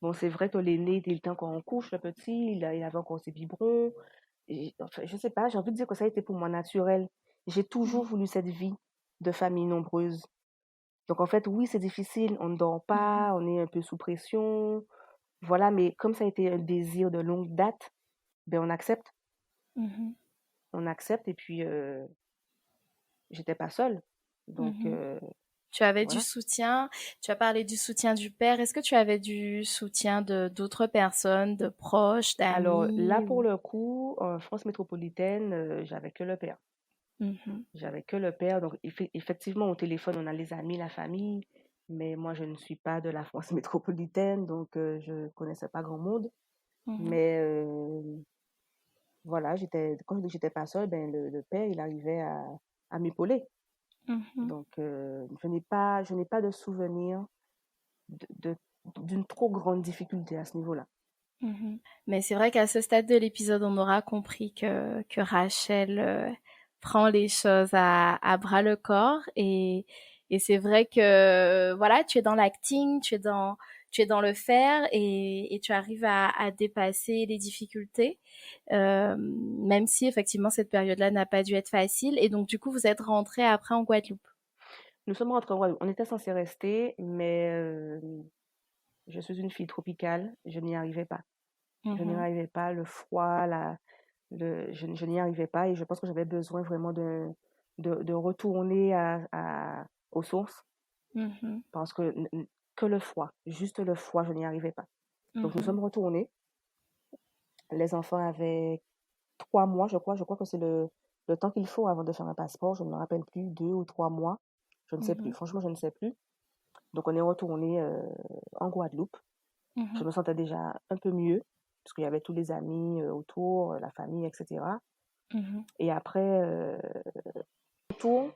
bon, c'est vrai que l'aîné, il était encore en couche, le petit, il avait encore ses biberons. Et, enfin, je sais pas, j'ai envie de dire que ça a été pour moi naturel. J'ai toujours Mhm. voulu cette vie de famille nombreuse. Donc, en fait, oui, c'est difficile, on ne dort Mhm. pas, on est un peu sous pression, voilà, mais comme ça a été un désir de longue date, ben, Mhm. on accepte et puis j'étais pas seule. Donc, Mhm. Tu avais du voilà. soutien, tu as parlé du soutien du père. Est-ce que tu avais du soutien de d'autres personnes, de proches, Alors là, d'amis pour ou... le coup, en France métropolitaine, j'avais que le père. Mhm. J'avais que le père. Donc, effectivement, au téléphone, on a les amis, la famille, mais moi, je ne suis pas de la France métropolitaine, donc je connaissais pas grand monde. Mhm. Mais voilà, quand je dis que j'étais pas seule, ben, le père, il arrivait à m'épauler. Mhm. Donc, je n'ai pas de souvenir de, de- d'une trop grande difficulté à ce niveau-là. Mhm. Mais c'est vrai qu'à ce stade de l'épisode, on aura compris que Rachel prend les choses à bras le corps et c'est vrai que voilà, tu es dans l'acting, tu es dans le faire et tu arrives à dépasser les difficultés, même si effectivement cette période-là n'a pas dû être facile. Et donc du coup, vous êtes rentré après en Guadeloupe. Nous sommes rentrés, on était censé rester, mais je suis une fille tropicale, je n'y arrivais pas. Je n'y Mhm. arrivais pas, le froid, je n'y arrivais pas et je pense que j'avais besoin vraiment de retourner aux sources Mhm. parce que le froid, juste le froid, je n'y arrivais pas. Donc nous Mhm. sommes retournés. Les enfants avaient 3 mois, je crois que c'est le temps qu'il faut avant de faire un passeport. Je ne me rappelle plus, 2 ou 3 mois. Je ne sais plus. Mhm. Franchement, je ne sais plus. Donc on est retourné en Guadeloupe. Je Mhm. me sentais déjà un peu mieux parce qu'il y avait tous les amis autour, la famille, etc. Mhm. Et après, retour,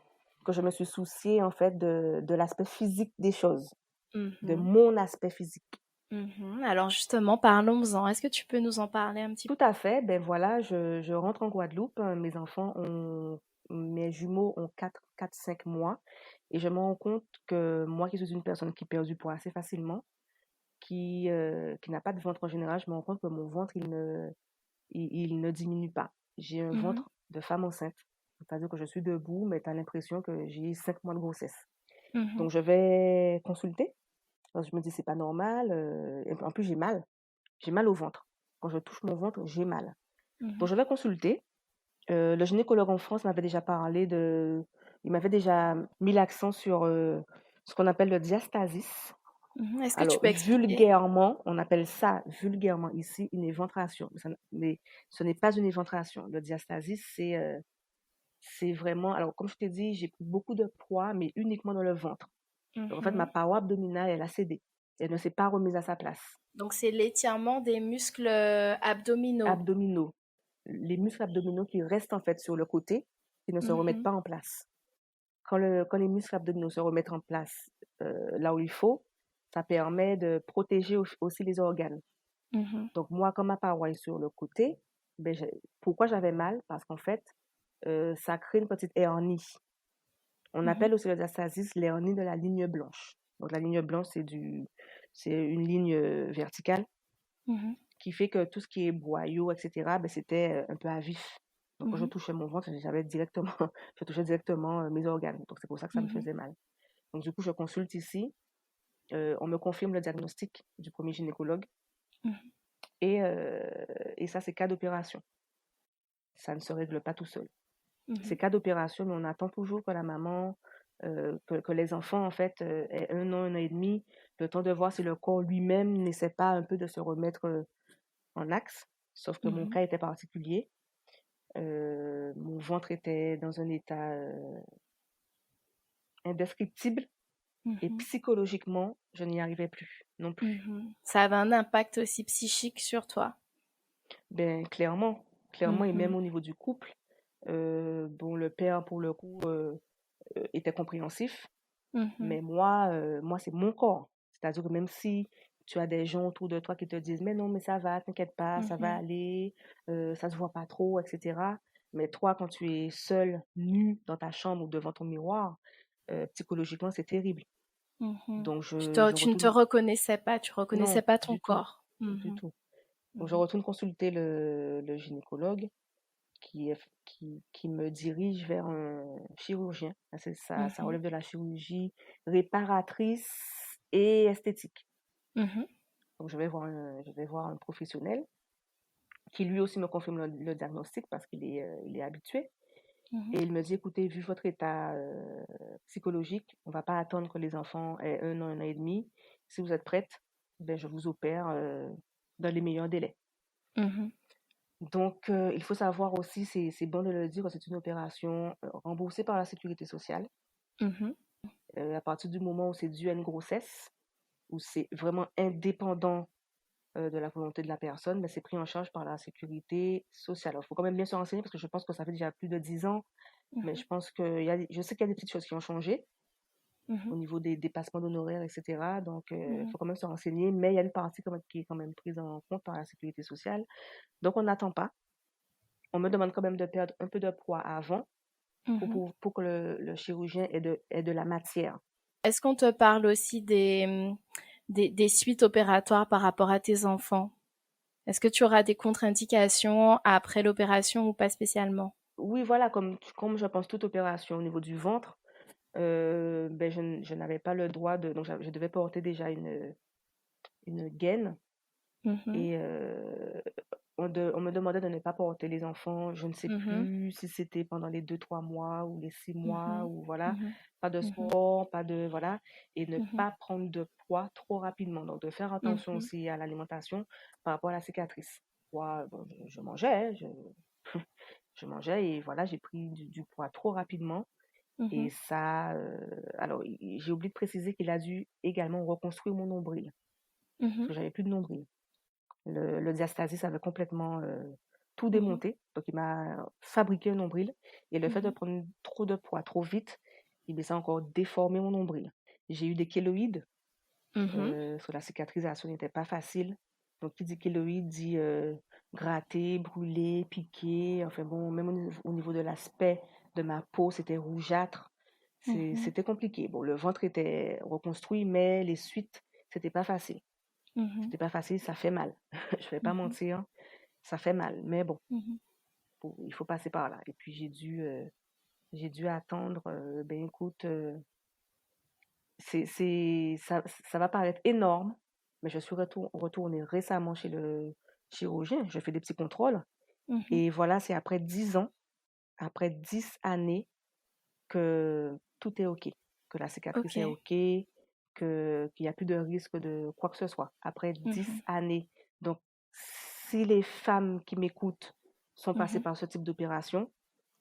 que je me suis souciée en fait de l'aspect physique des choses, de Mhm. mon aspect physique. Mhm. Alors justement, parlons-en. Est-ce que tu peux nous en parler un petit Tout à fait, ben voilà, je rentre en Guadeloupe, mes jumeaux ont 4, 5 mois et je me rends compte que moi qui suis une personne qui perd du poids assez facilement, qui n'a pas de ventre en général, je me rends compte que mon ventre, il ne diminue pas. J'ai un peu? Mhm. ventre de femme enceinte, c'est-à-dire que je suis debout, mais tu as l'impression que j'ai 5 mois de grossesse. Mhm. Donc je vais consulter, parce que je me dis c'est pas normal, et en plus j'ai mal au ventre. Quand je touche mon ventre, j'ai mal. Donc Mhm. je vais consulter. Le gynécologue en France il m'avait déjà mis l'accent sur ce qu'on appelle le diastasis. Mhm. Est-ce que tu Alors, peux expliquer? on appelle ça vulgairement ici une éventration. Mais ce n'est pas une éventration. Le diastasis, c'est vraiment, alors comme je t'ai dit, j'ai pris beaucoup de poids, mais uniquement dans le ventre. Donc, en fait, ma Mhm. paroi abdominale, elle a cédé. Elle ne s'est pas remise à sa place. Donc c'est l'étirement des muscles abdominaux. Abdominaux. Les muscles abdominaux qui restent en fait sur le côté, qui ne se remettent Mhm. pas en place. Quand les muscles abdominaux se remettent en place là où il faut, ça permet de protéger aussi les organes. Mhm. Donc moi, quand ma paroi est sur le côté, ben, pourquoi j'avais mal? Parce qu'en fait, ça crée une petite hernie. On Mhm. appelle aussi le diastasis l'hernie de la ligne blanche. Donc la ligne blanche, c'est une ligne verticale Mhm. qui fait que tout ce qui est boyau, etc., ben, c'était un peu à vif. Donc quand je Mhm. touchais mon ventre, je touchais directement mes organes. Donc c'est pour ça que ça me Mhm. faisait mal. Donc du coup, je consulte ici. On me confirme le diagnostic du premier gynécologue Mhm. et ça, c'est cas d'opération. Ça ne se règle pas tout seul. Mhm. C'est cas d'opération, mais on attend toujours que la maman, que les enfants, en fait, aient 1 an, 1 an et demi, le temps de voir si le corps lui-même n'essaie pas un peu de se remettre en axe. Sauf que mon Mhm. cas était particulier. Mon ventre était dans un état indescriptible et Mhm. psychologiquement, je n'y arrivais plus non plus. Mhm. Ça avait un impact aussi psychique sur toi. Ben, clairement, et même Mhm. au niveau du couple, bon, le père, pour le coup, était compréhensif. Mais moi, c'est mon corps. C'est-à-dire que même si tu as des gens autour de toi qui te disent, mais non, mais ça va, t'inquiète pas, ça va aller, ça se voit pas trop, etc. Mais toi, quand tu es seule, nue dans ta chambre ou devant ton miroir, psychologiquement, c'est terrible. Donc, Tu ne te reconnaissais pas, tu reconnaissais pas ton corps. Du tout. Donc, je retourne consulter le gynécologue qui me dirige vers un chirurgien. Ça relève de la chirurgie réparatrice et esthétique. Donc, je vais voir un professionnel qui lui aussi me confirme le diagnostic parce qu'il est habitué. Et il me dit, écoutez, vu votre état psychologique, on ne va pas attendre que les enfants aient 1 an, 1 an et demi. Si vous êtes prête, ben, je vous opère dans les meilleurs délais. Donc, il faut savoir aussi, c'est bon de le dire, c'est une opération remboursée par la sécurité sociale. À partir du moment où c'est dû à une grossesse, où c'est vraiment indépendant de la volonté de la personne, mais c'est pris en charge par la sécurité sociale. Il faut quand même bien se renseigner parce que je pense que ça fait déjà plus de 10 ans, mais je pense je sais qu'il y a des petites choses qui ont changé au niveau des dépassements d'honoraires, etc. Donc, il faut quand même se renseigner, mais il y a une partie qui est quand même prise en compte par la sécurité sociale. Donc, on n'attend pas. On me demande quand même de perdre un peu de poids avant pour que le chirurgien ait de la matière. Est-ce qu'on te parle aussi des suites opératoires par rapport à tes enfants? Est-ce que tu auras des contre-indications après l'opération ou pas spécialement? Oui, voilà, comme je pense toute opération au niveau du ventre, ben je n'avais pas le droit donc je devais porter déjà une gaine et on me demandait de ne pas porter les enfants. Je ne sais plus si c'était pendant les 2-3 mois ou les 6 mois ou voilà, pas de sport, pas de voilà, et ne pas prendre de poids trop rapidement. Donc de faire attention aussi à l'alimentation par rapport à la cicatrice. Moi, bon, je mangeais, je mangeais et voilà, j'ai pris du poids trop rapidement. Et ça, alors j'ai oublié de préciser qu'il a dû également reconstruire mon nombril parce que j'avais plus de nombril. Le diastasis avait complètement tout démonté, donc il m'a fabriqué un nombril et le fait de prendre trop de poids trop vite, ça a encore déformé mon nombril. J'ai eu des kéloïdes, parce que la cicatrisation n'était pas facile. Donc qui dit kéloïde dit gratter, brûler, piquer, enfin bon, même au niveau de l'aspect de ma peau, c'était rougeâtre. C'était compliqué. Bon, le ventre était reconstruit, mais les suites, c'était pas facile. C'était pas facile, ça fait mal. Je vais pas mentir, ça fait mal. Mais bon, il faut passer par là. Et puis j'ai dû attendre. Ben écoute, ça va paraître énorme, mais je suis retournée récemment chez le chirurgien. Je fais des petits contrôles. Et voilà, c'est après 10 ans, après 10 années, que tout est OK, que la cicatrice est OK, qu'il n'y a plus de risque de quoi que ce soit, après 10 années. Donc, si les femmes qui m'écoutent sont passées par ce type d'opération,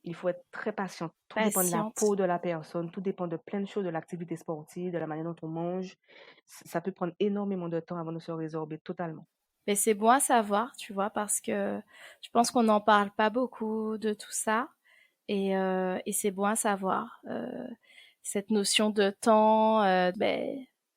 il faut être très patiente. Tout dépend de la peau de la personne, tout dépend de plein de choses, de l'activité sportive, de la manière dont on mange. Ça peut prendre énormément de temps avant de se résorber totalement. Mais c'est bon à savoir, tu vois, parce que je pense qu'on n'en parle pas beaucoup de tout ça. Et c'est bon à savoir. Cette notion de temps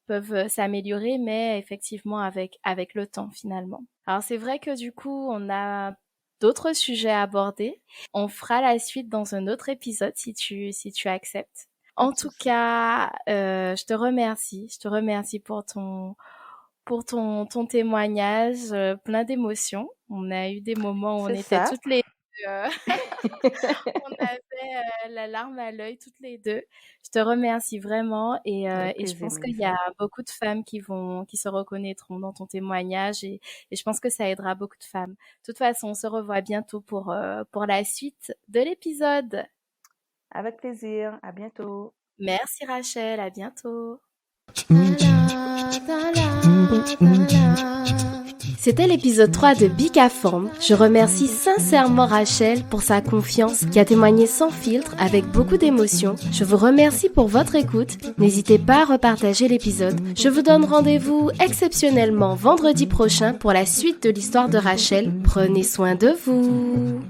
peuvent s'améliorer, mais effectivement avec le temps finalement. Alors c'est vrai que du coup, on a d'autres sujets à aborder. On fera la suite dans un autre épisode si tu acceptes. En tout cas, je te remercie. Je te remercie pour ton témoignage, plein d'émotions. On a eu des moments où on était toutes les on avait la larme à l'œil toutes les deux. Je te remercie vraiment et je pense qu'il y a beaucoup de femmes qui se reconnaîtront dans ton témoignage et je pense que ça aidera beaucoup de femmes. De toute façon, on se revoit bientôt pour la suite de l'épisode. Avec plaisir, à bientôt. Merci Rachel, à bientôt. C'était l'épisode 3 de Bicaforme. Je remercie sincèrement Rachel pour sa confiance qui a témoigné sans filtre avec beaucoup d'émotion. Je vous remercie pour votre écoute. N'hésitez pas à repartager l'épisode. Je vous donne rendez-vous exceptionnellement vendredi prochain pour la suite de l'histoire de Rachel. Prenez soin de vous.